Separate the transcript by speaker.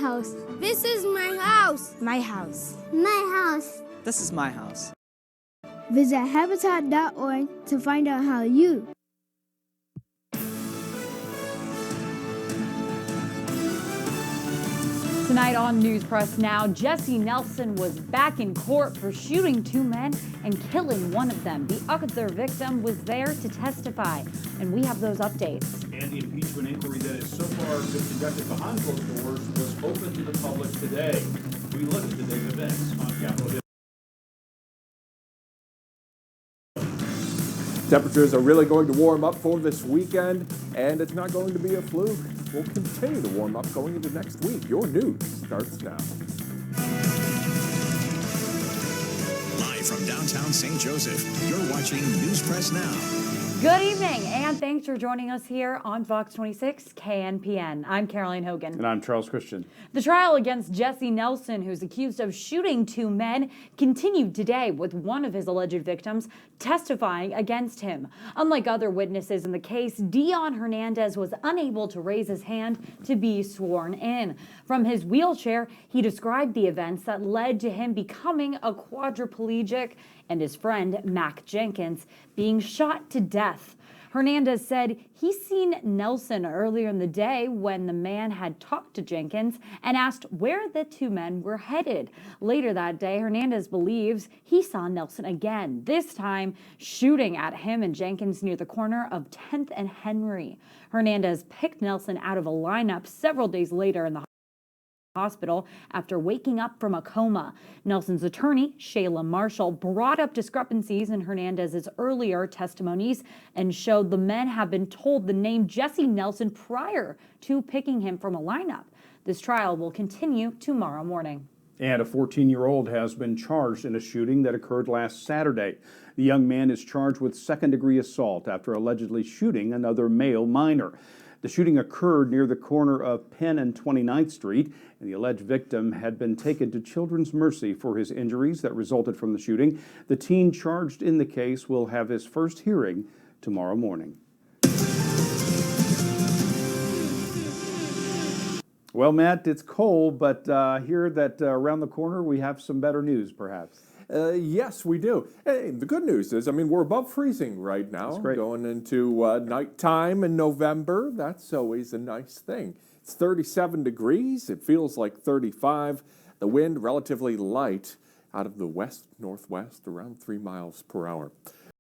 Speaker 1: house.
Speaker 2: This is my house.
Speaker 1: My house.
Speaker 2: My house.
Speaker 3: This is my house.
Speaker 1: Visit Habitat.org to find out how you
Speaker 4: Tonight on News Press Now, Jesse Nelson was back in court for shooting two men and killing one of them. The other victim was there to testify, and we have those updates.
Speaker 5: And the impeachment inquiry that has so far been conducted behind closed doors was open to the public today. We look at today's events on Capitol Hill.
Speaker 6: Temperatures are really going to warm up for this weekend, and it's not going to be a fluke. We'll continue to warm up going into next week. Your news starts now.
Speaker 7: Live from downtown St. Joseph, you're watching News Press Now.
Speaker 4: Good evening, and thanks for joining us here on Fox 26 KNPN. I'm Caroline Hogan.
Speaker 5: And I'm Charles Christian.
Speaker 4: The trial against Jesse Nelson, who's accused of shooting two men, continued today with one of his alleged victims testifying against him. Unlike other witnesses in the case, Dion Hernandez was unable to raise his hand to be sworn in. From his wheelchair, he described the events that led to him becoming a quadriplegic and his friend, Mac Jenkins, being shot to death. Hernandez said he seen Nelson earlier in the day when the man had talked to Jenkins and asked where the two men were headed. Later that day, Hernandez believes he saw Nelson again, this time shooting at him and Jenkins near the corner of 10th and Henry. Hernandez picked Nelson out of a lineup several days later in the hospital after waking up from a coma. Nelson's attorney, Shayla Marshall, brought up discrepancies in Hernandez's earlier testimonies and showed the men have been told the name Jesse Nelson prior to picking him from a lineup. This trial will continue tomorrow morning.
Speaker 5: And a 14-year-old has been charged in a shooting that occurred last Saturday. The young man is charged with second-degree assault after allegedly shooting another male minor. The shooting occurred near the corner of Penn and 29th Street, and the alleged victim had been taken to Children's Mercy for his injuries that resulted from the shooting. The teen charged in the case will have his first hearing tomorrow morning. Well, Matt, it's cold, but here that around the corner we have some better news, perhaps.
Speaker 6: Yes, we do. Hey, the good news is, we're above freezing right now.
Speaker 5: That's great.
Speaker 6: Going into nighttime in November. That's always a nice thing. It's 37 degrees. It feels like 35. The wind relatively light out of the west-northwest, around 3 miles per hour.